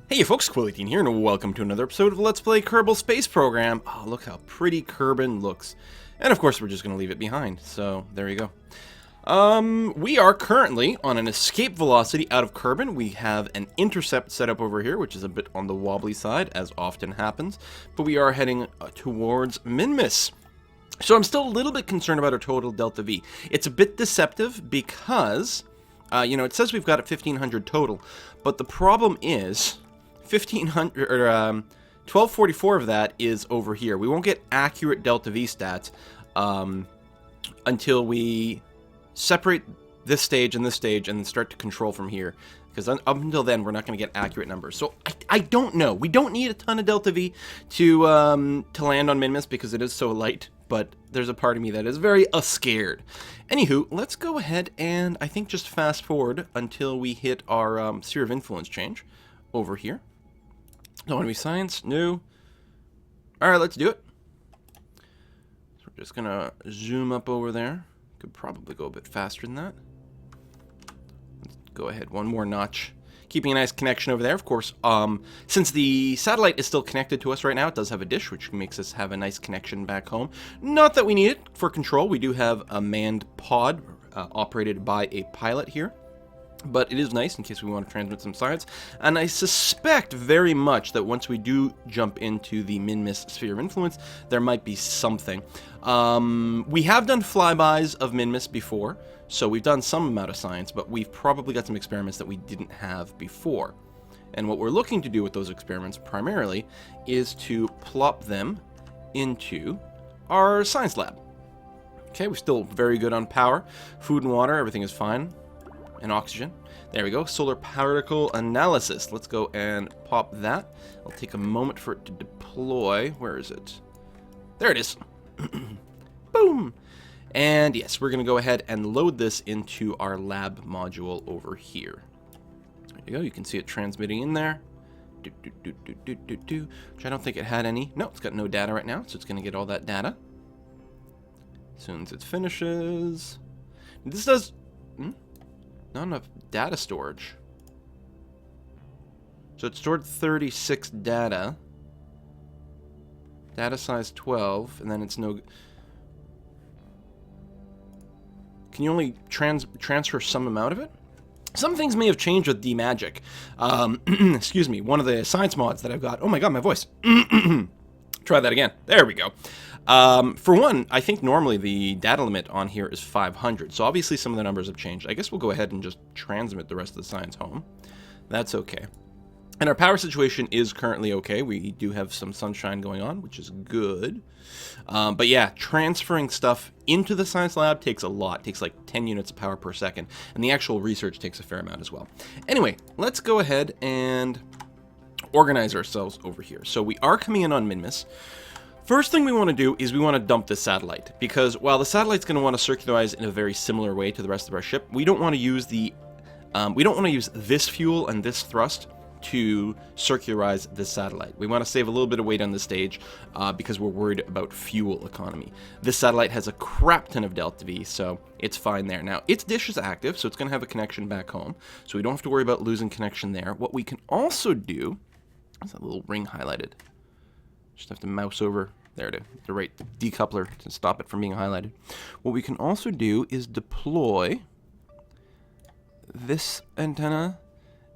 Hey folks, Quilly18 here, and welcome to another episode of Let's Play Kerbal Space Program. Oh, look how pretty Kerbin looks. And of course, we're just going to leave it behind, so there you go. We are currently on an escape velocity out of Kerbin. We have an intercept set up over here, which is a bit on the wobbly side, as often happens. But we are heading towards Minmus. So I'm still a little bit concerned about our total Delta V. It's a bit deceptive because, it says we've got 1,500 total. But the problem is 1244 of that is over here. We won't get accurate Delta V stats until we separate this stage and then start to control from here. Because up until then, we're not going to get accurate numbers. So I don't know. We don't need a ton of Delta V to land on Minmus because it is so light. But there's a part of me that is very scared. Anywho, let's go ahead and I think just fast forward until we hit our sphere of influence change over here. Don't want to be science? No. Alright, let's do it. So we're just going to zoom up over there. Could probably go a bit faster than that. Let's go ahead one more notch. Keeping a nice connection over there, of course. Since the satellite is still connected to us right now, it does have a dish, which makes us have a nice connection back home. Not that we need it for control. We do have a manned pod operated by a pilot here. But it is nice in case we want to transmit some science. And I suspect very much that once we do jump into the Minmus sphere of influence, there might be something. We have done flybys of Minmus before, so we've done some amount of science, but we've probably got some experiments that we didn't have before. And what we're looking to do with those experiments primarily is to plop them into our science lab. Okay, we're still very good on power. Food and water, everything is fine. And oxygen. There we go. Solar particle analysis. Let's go and pop that. It'll take a moment for it to deploy. Where is it? There it is. Boom. And yes, we're going to go ahead and load this into our lab module over here. There you go. You can see it transmitting in there. Which I don't think it had any. No, it's got no data right now, so it's going to get all that data. As soon as it finishes. This does... Not enough data storage. So it stored 36 data. Data size 12, and then it's no... Can you only transfer some amount of it? Some things may have changed with D-Magic. Excuse me, one of the science mods that I've got... Oh my god, my voice. Try that again. There we go. For one, I think normally the data limit on here is 500, so obviously some of the numbers have changed. I guess we'll go ahead and just transmit the rest of the science home. That's okay. And our power situation is currently okay. We do have some sunshine going on, which is good. But yeah, transferring stuff into the science lab takes a lot. It takes like 10 units of power per second, and the actual research takes a fair amount as well. Anyway, let's go ahead and organize ourselves over here. So we are coming in on Minmus. First thing we want to do is we want to dump this satellite, because while the satellite's going to want to circularize in a very similar way to the rest of our ship, we don't want to use this fuel and this thrust to circularize this satellite. We want to save a little bit of weight on the stage because we're worried about fuel economy. This satellite has a crap ton of Delta V, so it's fine there. Now, its dish is active, so it's going to have a connection back home, so we don't have to worry about losing connection there. What we can also do... What's that little ring highlighted? Just have to mouse over there to the right decoupler to stop it from being highlighted. What we can also do is deploy this antenna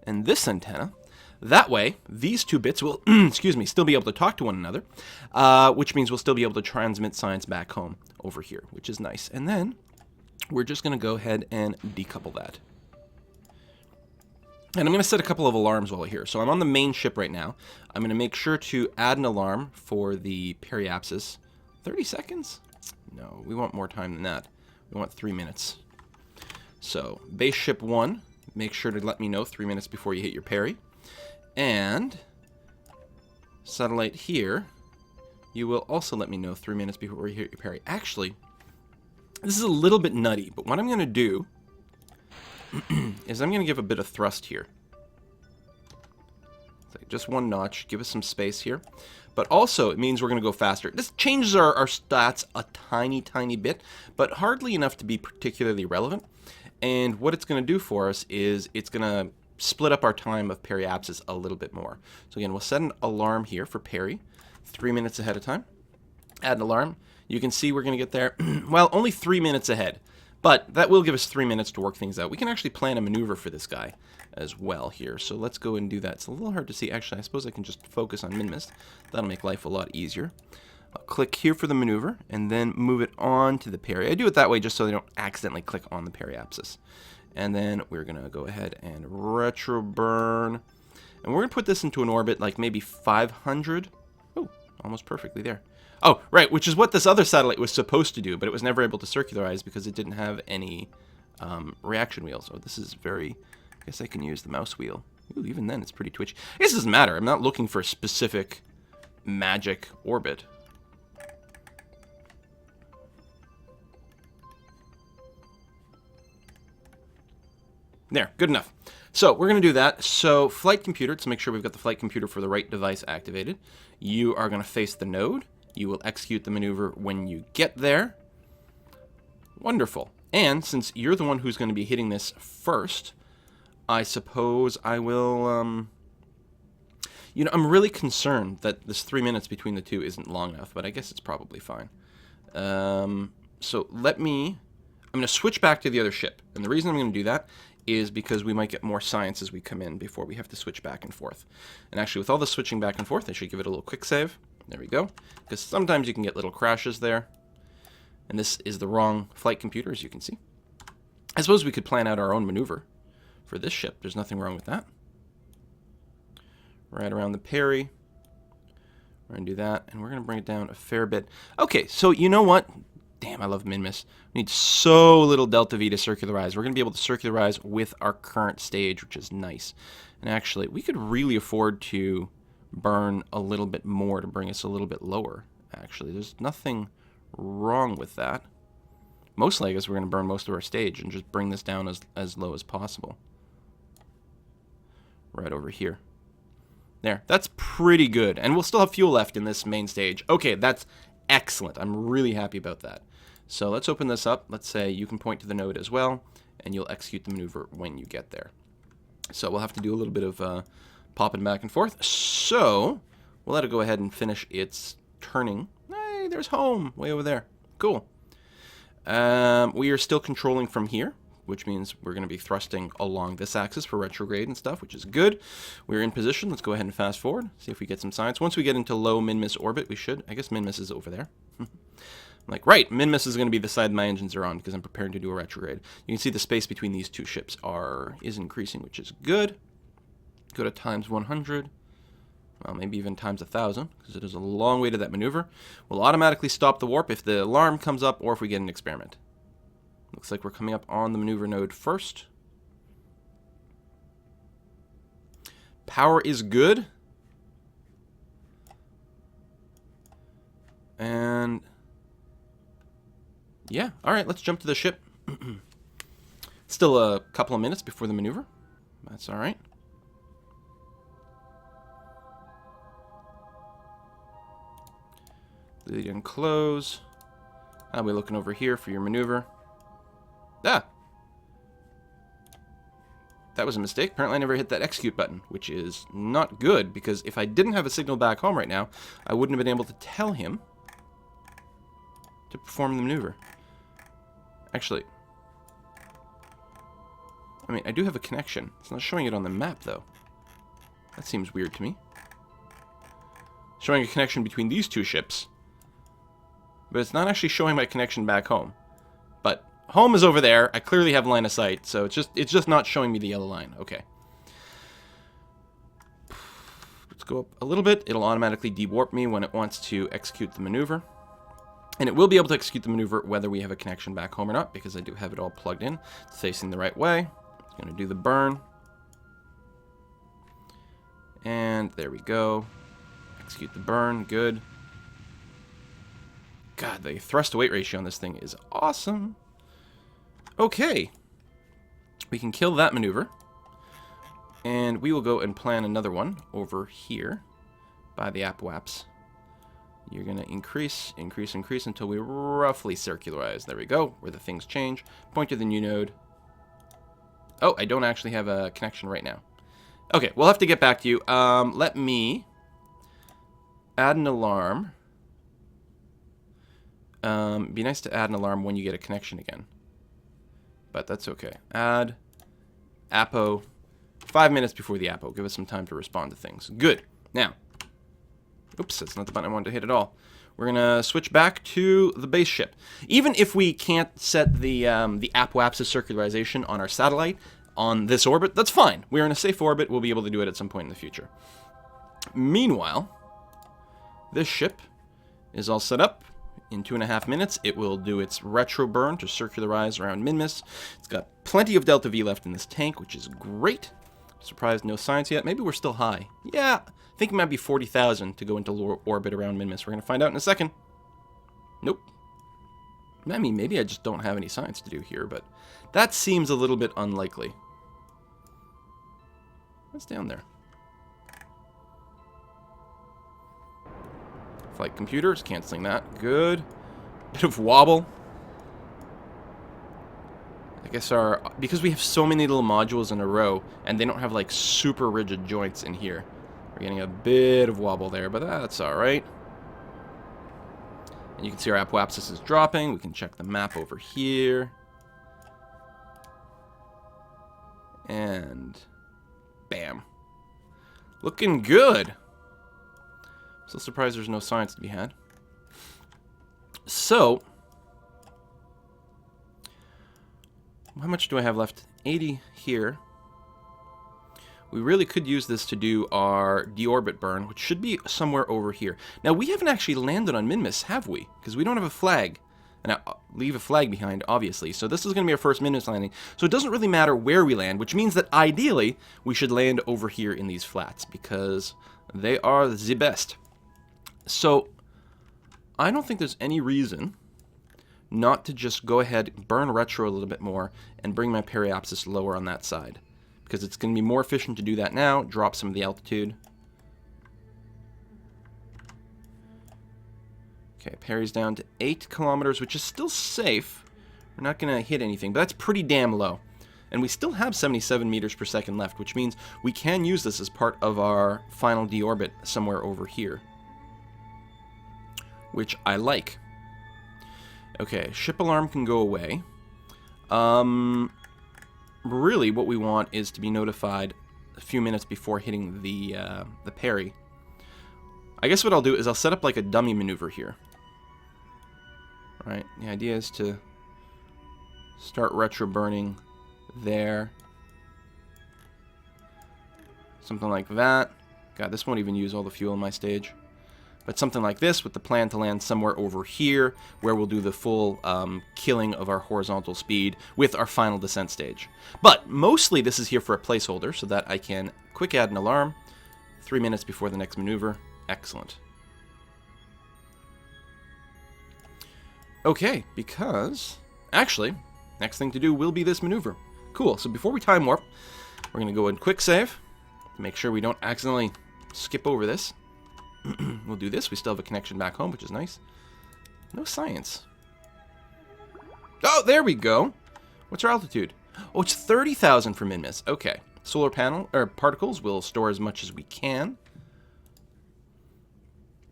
and this antenna. That way, these two bits will, excuse me, still be able to talk to one another, which means we'll still be able to transmit science back home over here, which is nice. And then we're just going to go ahead and decouple that. And I'm going to set a couple of alarms while we're here. So I'm on the main ship right now. I'm going to make sure to add an alarm for the periapsis. 30 seconds? No, we want more time than that. We want 3 minutes. So, base ship 1, make sure to let me know 3 minutes before you hit your peri. And satellite here, you will also let me know 3 minutes before you hit your peri. Actually, this is a little bit nutty, but what I'm going to do is I'm going to give a bit of thrust here. So just one notch, give us some space here. But also, it means we're going to go faster. This changes our stats a tiny bit, but hardly enough to be particularly relevant. And what it's going to do for us is it's going to split up our time of periapsis a little bit more. So again, we'll set an alarm here for peri, 3 minutes ahead of time. Add an alarm. You can see we're going to get there, well, only 3 minutes ahead. But that will give us 3 minutes to work things out. We can actually plan a maneuver for this guy as well here. So let's go and do that. It's a little hard to see. Actually, I suppose I can just focus on Minmus. That'll make life a lot easier. I'll click here for the maneuver, and then move it on to the peri. I do it that way just so they don't accidentally click on the periapsis. And then we're going to go ahead and retro burn. And we're going to put this into an orbit like maybe 500. Oh, almost perfectly there. Oh, right, which is what this other satellite was supposed to do, but it was never able to circularize because it didn't have any reaction wheels. Oh, this is very... I guess I can use the mouse wheel. Ooh, even then it's pretty twitchy. I guess it doesn't matter. I'm not looking for a specific magic orbit. There, good enough. So we're going to do that. So flight computer, to make sure we've got the flight computer for the right device activated, you are going to face the node. You will execute the maneuver when you get there. Wonderful. And since you're the one who's going to be hitting this first, I suppose I will... You know, I'm really concerned that this 3 minutes between the two isn't long enough, but I guess it's probably fine. So let me... I'm going to switch back to the other ship. And the reason I'm going to do that is because we might get more science as we come in before we have to switch back and forth. And actually, with all the switching back and forth, I should give it a little quick save. There we go. Because sometimes you can get little crashes there. And this is the wrong flight computer, as you can see. I suppose we could plan out our own maneuver for this ship. There's nothing wrong with that. Right around the peri. We're going to do that, and we're going to bring it down a fair bit. Okay, so you know what? Damn, I love Minmus. We need so little delta V to circularize. We're going to be able to circularize with our current stage, which is nice. And actually, we could really afford to burn a little bit more to bring us a little bit lower, actually. There's nothing wrong with that. Mostly, I guess we're going to burn most of our stage and just bring this down as low as possible. Right over here. There, that's pretty good. And we'll still have fuel left in this main stage. Okay, that's excellent. I'm really happy about that. So let's open this up. Let's say you can point to the node as well, and you'll execute the maneuver when you get there. So we'll have to do a little bit of popping back and forth. So we'll let it go ahead and finish its turning. Hey, there's home, way over there. Cool. We are still controlling from here, which means we're going to be thrusting along this axis for retrograde and stuff, which is good. We're in position. Let's go ahead and fast forward, see if we get some science. Once we get into low Minmus orbit, we should. I guess Minmus is over there. I'm like, right, Minmus is going to be the side my engines are on because I'm preparing to do a retrograde. You can see the space between these two ships is increasing, which is good. Go to times 100. Well, maybe even times 1,000, because it is a long way to that maneuver. We'll automatically stop the warp if the alarm comes up or if we get an experiment. Looks like we're coming up on the maneuver node first. Power is good. And yeah, all right, let's jump to the ship. Still a couple of minutes before the maneuver. That's all right. Lead and close. I'll be looking over here for your maneuver. Ah! That was a mistake. Apparently I never hit that execute button, which is not good, because if I didn't have a signal back home right now, I wouldn't have been able to tell him to perform the maneuver. Actually, I mean, I do have a connection. It's not showing it on the map, though. That seems weird to me. Showing a connection between these two ships, but it's not actually showing my connection back home. But home is over there. I clearly have line of sight, so it's just not showing me the yellow line. Okay. Let's go up a little bit. It'll automatically de-warp me when it wants to execute the maneuver. And it will be able to execute the maneuver whether we have a connection back home or not, because I do have it all plugged in. It's facing the right way. It's going to do the burn. And there we go. Execute the burn. Good. God, the thrust to weight ratio on this thing is awesome. Okay. We can kill that maneuver. And we will go and plan another one over here by the Apwaps. You're going to increase, increase, increase until we roughly circularize. There we go, where the things change. Point to the new node. Oh, I don't actually have a connection right now. Okay, we'll have to get back to you. Let me add an alarm. Be nice to add an alarm when you get a connection again. But that's okay. Add Apo 5 minutes before the Apo. Give us some time to respond to things. Good. Now, oops, that's not the button I wanted to hit at all. We're going to switch back to the base ship. Even if we can't set the apoapsis circularization on our satellite on this orbit, that's fine. We're in a safe orbit. We'll be able to do it at some point in the future. Meanwhile, this ship is all set up. In 2.5 minutes, it will do its retro burn to circularize around Minmus. It's got plenty of Delta V left in this tank, which is great. Surprised no science yet. Maybe we're still high. Yeah, I think it might be 40,000 to go into low orbit around Minmus. We're going to find out in a second. Nope. I mean, maybe I just don't have any science to do here, but that seems a little bit unlikely. What's down there? Flight computers, canceling that. Good. Bit of wobble. I guess because we have so many little modules in a row, and they don't have like super rigid joints in here, we're getting a bit of wobble there, but that's alright. And you can see our apoapsis is dropping. We can check the map over here. And bam. Looking good. Still surprised there's no science to be had. So, how much do I have left? 80 here. We really could use this to do our deorbit burn, which should be somewhere over here. Now, we haven't actually landed on Minmus, have we? Because we don't have a flag. And I'll leave a flag behind, obviously. So this is going to be our first Minmus landing. So it doesn't really matter where we land, which means that ideally, we should land over here in these flats, because they are the best. So, I don't think there's any reason not to just go ahead, burn retro a little bit more, and bring my periapsis lower on that side. Because it's going to be more efficient to do that now, drop some of the altitude. Okay, peri's down to 8 kilometers, which is still safe. We're not going to hit anything, but that's pretty damn low. And we still have 77 meters per second left, which means we can use this as part of our final deorbit somewhere over here. Which I like. Okay, ship alarm can go away. Really, what we want is to be notified a few minutes before hitting the peri. I guess what I'll do is I'll set up like a dummy maneuver here. Alright, the idea is to start retro burning there. Something like that. God, this won't even use all the fuel in my stage. But something like this, with the plan to land somewhere over here, where we'll do the full killing of our horizontal speed with our final descent stage. But mostly this is here for a placeholder, so that I can quick add an alarm 3 minutes before the next maneuver. Excellent. Okay, because actually, next thing to do will be this maneuver. Cool, so before we time warp, we're going to go in quick save to make sure we don't accidentally skip over this. We'll do this. We still have a connection back home, which is nice. No science. Oh, there we go. What's our altitude? Oh, it's 30,000 for Minmus. Okay. Solar panel, or particles, will store as much as we can.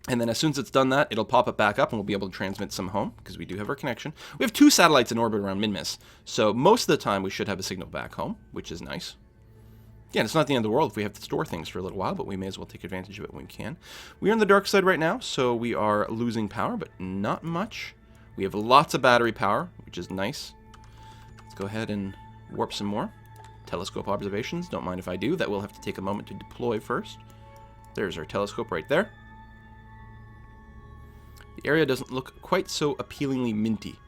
And then as soon as it's done that, it'll pop it back up and we'll be able to transmit some home, because we do have our connection. We have 2 satellites in orbit around Minmus, so most of the time we should have a signal back home, which is nice. Again, it's not the end of the world if we have to store things for a little while, but we may as well take advantage of it when we can. We are on the dark side right now, so we are losing power, but not much. We have lots of battery power, which is nice. Let's go ahead and warp some more. Telescope observations, don't mind if I do. That will have to take a moment to deploy first. There's our telescope right there. The area doesn't look quite so appealingly minty.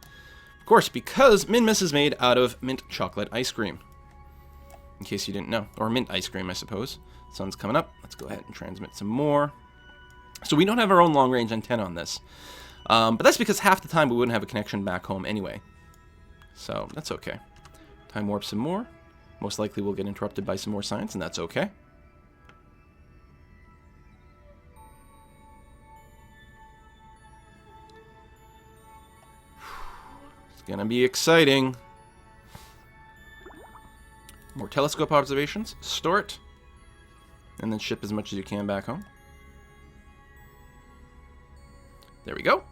Of course, because Minmus is made out of mint chocolate ice cream. In case you didn't know. Or mint ice cream, I suppose. Sun's coming up. Let's go ahead and transmit some more. So we don't have our own long-range antenna on this. But that's because half the time we wouldn't have a connection back home anyway. So that's okay. Time warp some more. Most likely we'll get interrupted by some more science, and that's okay. It's gonna be exciting. More telescope observations. Store it. And then ship as much as you can back home. There we go.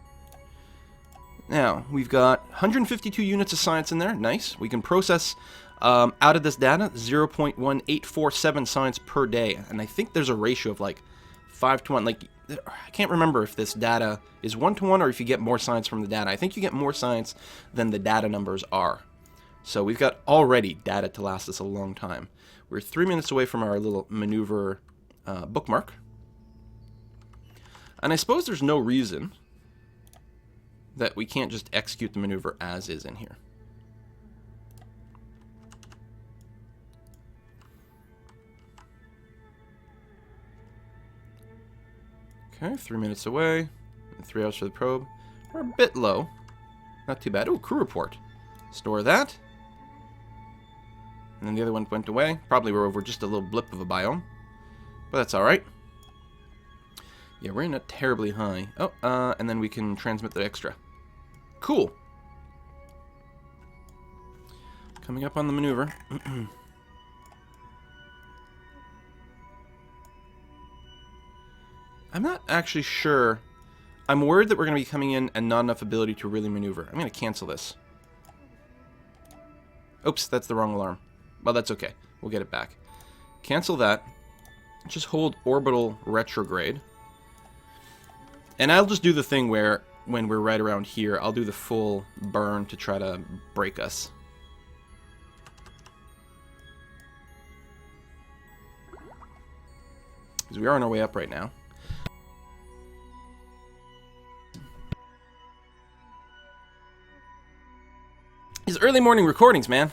Now, we've got 152 units of science in there. Nice. We can process, out of this data, 0.1847 science per day. And I think there's a ratio of like 5 to 1. Like, I can't remember if this data is 1 to 1 or if you get more science from the data. I think you get more science than the data numbers are. So we've got already data to last us a long time. We're 3 minutes away from our little maneuver bookmark. And I suppose there's no reason that we can't just execute the maneuver as is in here. Okay, 3 minutes away, and 3 hours for the probe. We're a bit low. Not too bad. Oh, crew report. Store that. And then the other one went away. Probably we're over just a little blip of a biome. But that's alright. Yeah, we're not terribly high. Oh, and then we can transmit the extra. Cool. Coming up on the maneuver. I'm not actually sure. I'm worried that we're going to be coming in and not enough ability to really maneuver. I'm going to cancel this. Oops, that's the wrong alarm. Well, that's okay. We'll get it back. Cancel that. Just hold orbital retrograde. And I'll just do the thing where, when we're right around here, I'll do the full burn to try to break us. Because we are on our way up right now. These early morning recordings, man.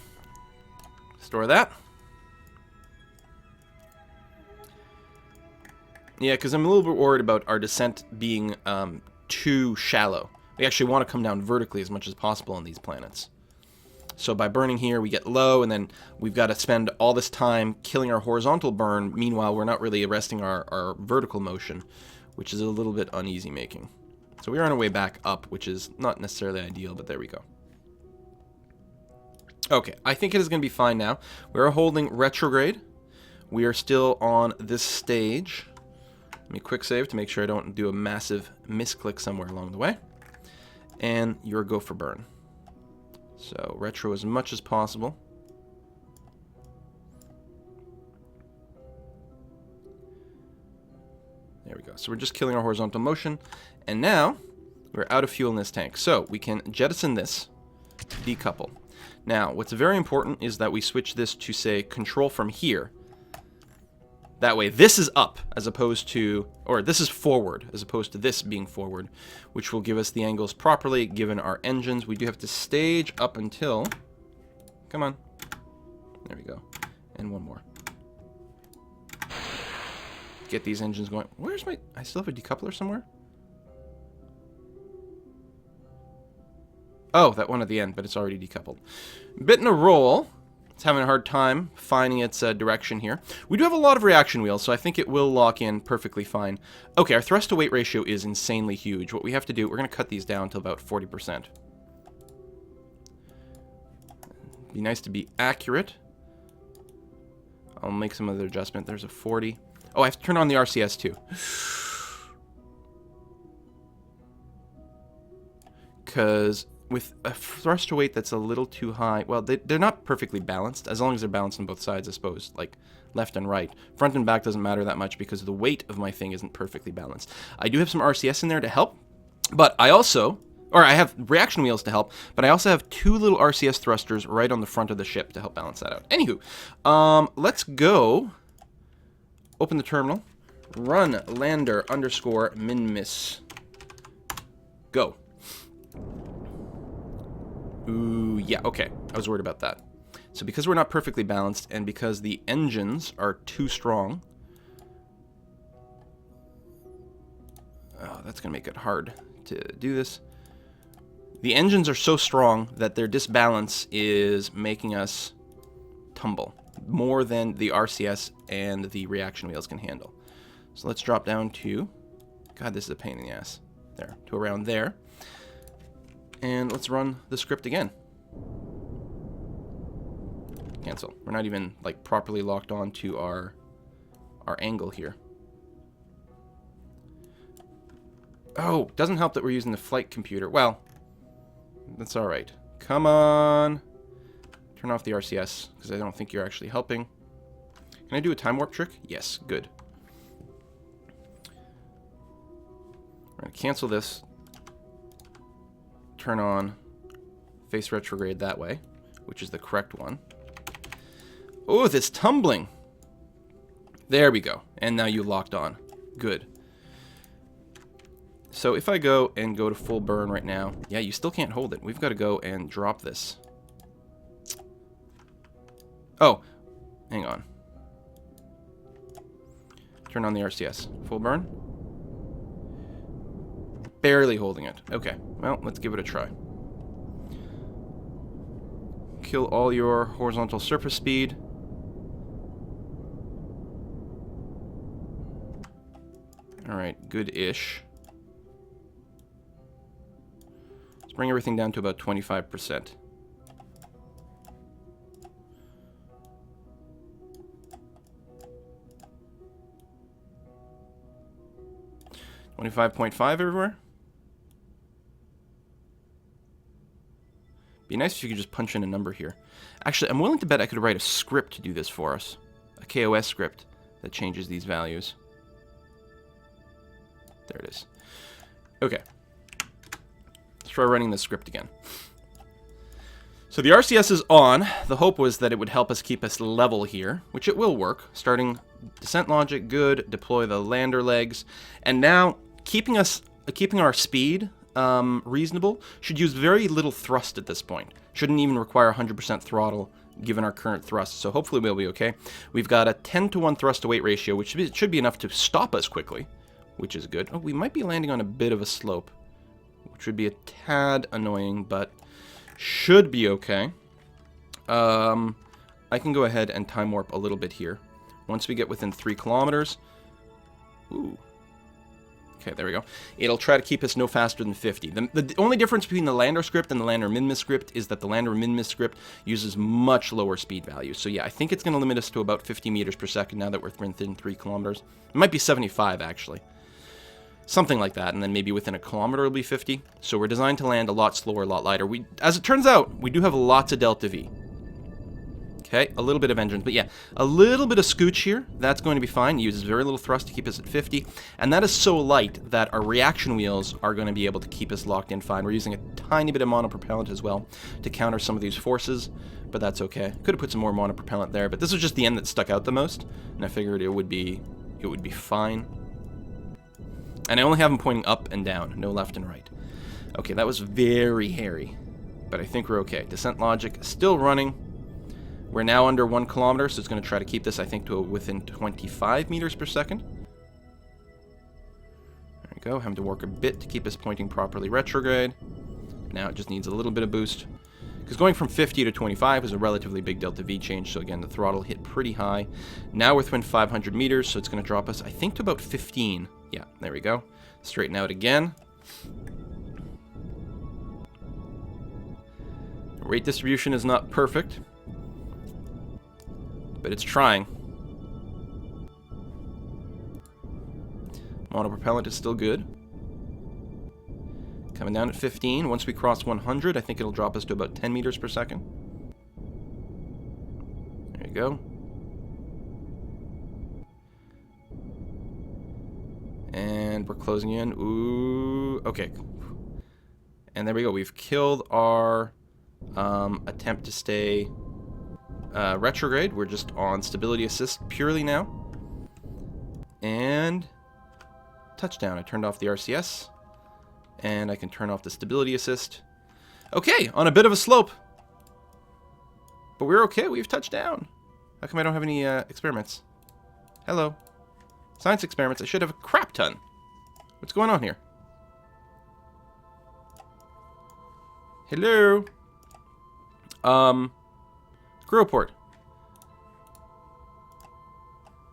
Store that. Yeah, because I'm a little bit worried about our descent being too shallow. We actually want to come down vertically as much as possible on these planets. So by burning here, we get low, and then we've got to spend all this time killing our horizontal burn. Meanwhile, we're not really arresting our vertical motion, which is a little bit uneasy making. So we're on our way back up, which is not necessarily ideal, but there we go. Okay, I think it is going to be fine now. We're holding retrograde. We are still on this stage. Let me quick save to make sure I don't do a massive misclick somewhere along the way. And you're go for burn. So retro as much as possible. There we go. So we're just killing our horizontal motion. And now we're out of fuel in this tank. So we can jettison this, decouple. Now, what's very important is that we switch this to, say, control from here. That way, this is up as opposed to, or this is forward as opposed to this being forward, which will give us the angles properly given our engines. We do have to stage up until, come on, there we go, and one more. Get these engines going. Where's my, I still have a decoupler somewhere? Oh, that one at the end, but it's already decoupled. Bit in a roll. It's having a hard time finding its direction here. We do have a lot of reaction wheels, so I think it will lock in perfectly fine. Okay, our thrust to weight ratio is insanely huge. What we have to do, we're going to cut these down to about 40%. Be nice to be accurate. I'll make some other adjustment. There's a 40. Oh, I have to turn on the RCS too. Because with a thrust to weight that's a little too high, well, they're not perfectly balanced, as long as they're balanced on both sides, I suppose, like left and right. Front and back doesn't matter that much because the weight of my thing isn't perfectly balanced. I do have some RCS in there to help, but I also, or I have reaction wheels to help, but I also have two little RCS thrusters right on the front of the ship to help balance that out. Anywho, let's go, open the terminal, run lander underscore Minmus, go. Ooh, yeah, okay. I was worried about that. So because we're not perfectly balanced, and because the engines are too strong... Oh, that's going to make it hard to do this. The engines are so strong that their disbalance is making us tumble more than the RCS and the reaction wheels can handle. So let's drop down to... God, this is a pain in the ass. There, to around there. And let's run the script again. Cancel. We're not even like properly locked on to our our angle here. Oh, doesn't help that we're using the flight computer. Well, that's all right. Come on. Turn off the RCS, because I don't think you're actually helping. Can I do a time warp trick? Yes, good. We're going to cancel this. Turn on face retrograde that way, which is the correct one. Oh, this tumbling. There we go. And now you locked on. Good. So if I go to full burn right now, yeah, you still can't hold it. We've got to go and drop this. Oh, hang on. Turn on the RCS. Full burn. Barely holding it. Okay, well, let's give it a try. Kill all your horizontal surface speed. Alright, good-ish. Let's bring everything down to about 25%. $25.5 everywhere. Be nice if you could just punch in a number here. Actually, I'm willing to bet I could write a script to do this for us. A KOS script that changes these values. There it is. Okay. Let's try running the script again. So the RCS is on. The hope was that it would help us keep us level here, which it will work. Starting descent logic, good. Deploy the lander legs. And now, keeping our speed reasonable, should use very little thrust at this point. Shouldn't even require 100% throttle given our current thrust, so hopefully we'll be okay. We've got a 10-to-1 thrust to weight ratio, which should be enough to stop us quickly, which is good. Oh, we might be landing on a bit of a slope, which would be a tad annoying, but should be okay. I can go ahead and time warp a little bit here. Once we get within 3 kilometers... Ooh. Okay, there we go. It'll try to keep us no faster than 50. The only difference between the lander script and the lander Minmus script is that the lander Minmus script uses much lower speed values. So yeah, I think it's going to limit us to about 50 meters per second now that we're within 3 kilometers. It might be 75, actually. Something like that, and then maybe within a kilometer it'll be 50. So we're designed to land a lot slower, a lot lighter. As it turns out, we do have lots of delta V. Okay, a little bit of engines, but yeah, a little bit of scooch here. That's going to be fine. It uses very little thrust to keep us at 50, and that is so light that our reaction wheels are going to be able to keep us locked in fine. We're using a tiny bit of monopropellant as well to counter some of these forces, but that's okay. Could have put some more monopropellant there, but this was just the end that stuck out the most, and I figured it would be fine. And I only have them pointing up and down, no left and right. Okay, that was very hairy, but I think we're okay. Descent logic still running. We're now under 1 kilometer, so it's going to try to keep this, I think, to within 25 meters per second. There we go. Having to work a bit to keep us pointing properly retrograde. Now it just needs a little bit of boost. Because going from 50 to 25 is a relatively big delta V change, so again, the throttle hit pretty high. Now we're within 500 meters, so it's going to drop us, I think, to about 15. Yeah, there we go. Straighten out again. Rate distribution is not perfect, but it's trying. Monopropellant is still good. Coming down at 15. Once we cross 100, I think it'll drop us to about 10 meters per second. There you go. And we're closing in. Ooh, okay. And there we go. We've killed our attempt to stay retrograde. We're just on stability assist purely now. And touchdown. I turned off the RCS. And I can turn off the stability assist. Okay, on a bit of a slope. But we're okay. We've touched down. How come I don't have any experiments? Hello. Science experiments. I should have a crap ton. What's going on here? Hello. Crew report.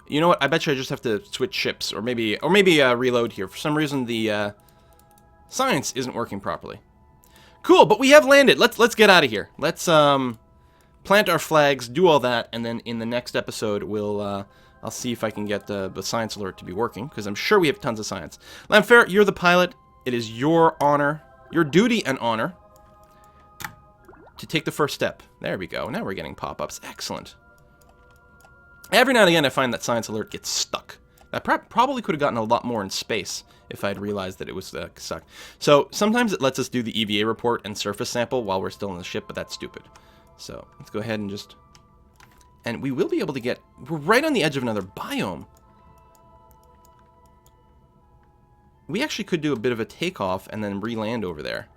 You know what? I bet you I just have to switch ships, or maybe reload here. For some reason, the science isn't working properly. Cool, but we have landed. Let's get out of here. Let's plant our flags, do all that, and then in the next episode, I'll I'll see if I can get the science alert to be working, because I'm sure we have tons of science. Lamfair, you're the pilot. It is your honor, your duty and honor, to take the first step. There we go. Now we're getting pop-ups. Excellent. Every now and again, I find that science alert gets stuck. I probably could have gotten a lot more in space if I had realized that it was stuck. So sometimes it lets us do the EVA report and surface sample while we're still in the ship, but that's stupid. So let's go ahead and just... And we will be able to get... We're right on the edge of another biome. We actually could do a bit of a takeoff and then re-land over there.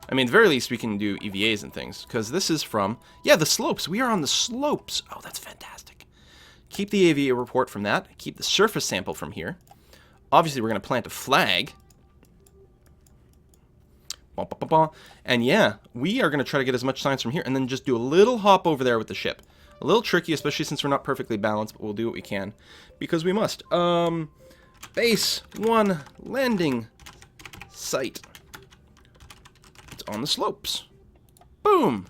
I mean, at the very least, we can do EVAs and things, because this is from... Yeah, the slopes. We are on the slopes. Oh, that's fantastic. Keep the EVA report from that. Keep the surface sample from here. Obviously, we're going to plant a flag. And yeah, we are going to try to get as much science from here, and then just do a little hop over there with the ship. A little tricky, especially since we're not perfectly balanced, but we'll do what we can, because we must. Base 1 landing site. It's on the slopes. Boom.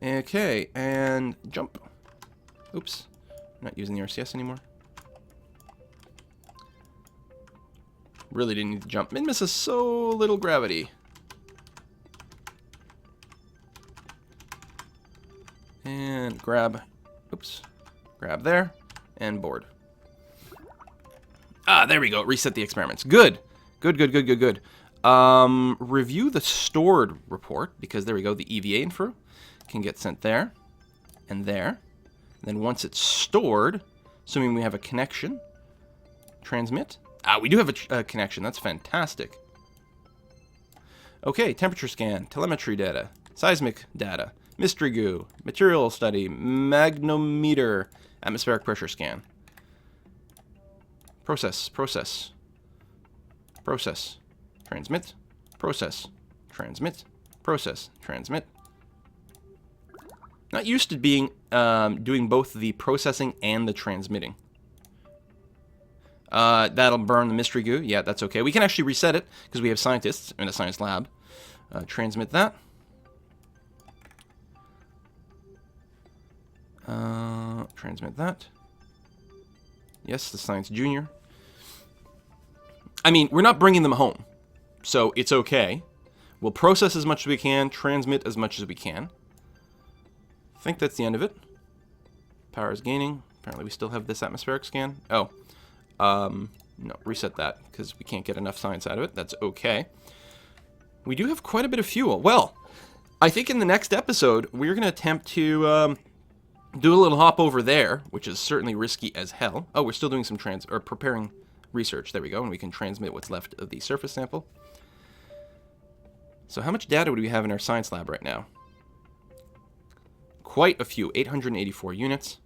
Okay, and jump. Oops. I'm not using the RCS anymore. Really didn't need to jump. Minmus has so little gravity. And grab. Oops. Grab there. And board. Ah, there we go. Reset the experiments. Good. Good, good, good, good, good. Review the stored report, because there we go. The EVA info can get sent there and there. And then once it's stored, assuming we have a connection, transmit. Ah, we do have a connection. That's fantastic. Okay, temperature scan, telemetry data, seismic data, mystery goo, material study, magnometer, atmospheric pressure scan. Process, process, process, transmit, process, transmit, process, transmit. Not used to being doing both the processing and the transmitting. That'll burn the mystery goo. Yeah, that's okay. We can actually reset it because we have scientists in a science lab. Transmit that. Transmit that. Yes, the Science Junior. I mean, we're not bringing them home, so it's okay. We'll process as much as we can, transmit as much as we can. I think that's the end of it. Power is gaining. Apparently we still have this atmospheric scan. Oh. No, reset that, because we can't get enough science out of it. That's okay. We do have quite a bit of fuel. Well, I think in the next episode, we're going to attempt to do a little hop over there, which is certainly risky as hell. Oh, we're still doing some preparing research. There we go, and we can transmit what's left of the surface sample. So how much data would we have in our science lab right now? Quite a few, 884 units.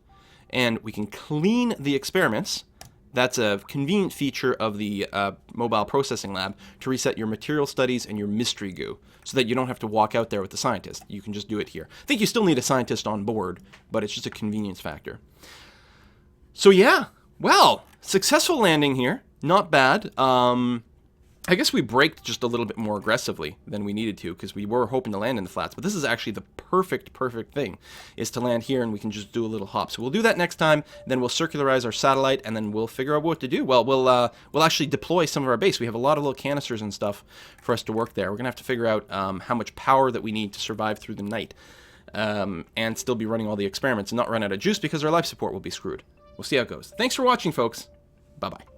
And we can clean the experiments. That's a convenient feature of the mobile processing lab to reset your material studies and your mystery goo, so that you don't have to walk out there with the scientist. You can just do it here. I think you still need a scientist on board, but it's just a convenience factor. So yeah, well, successful landing here. Not bad. I guess we braked just a little bit more aggressively than we needed to, because we were hoping to land in the flats, but this is actually the perfect thing, is to land here and we can just do a little hop. So we'll do that next time, then we'll circularize our satellite, and then we'll figure out what to do. Well, we'll actually deploy some of our base. We have a lot of little canisters and stuff for us to work there. We're going to have to figure out how much power that we need to survive through the night, and still be running all the experiments and not run out of juice, because our life support will be screwed. We'll see how it goes. Thanks for watching, folks. Bye-bye.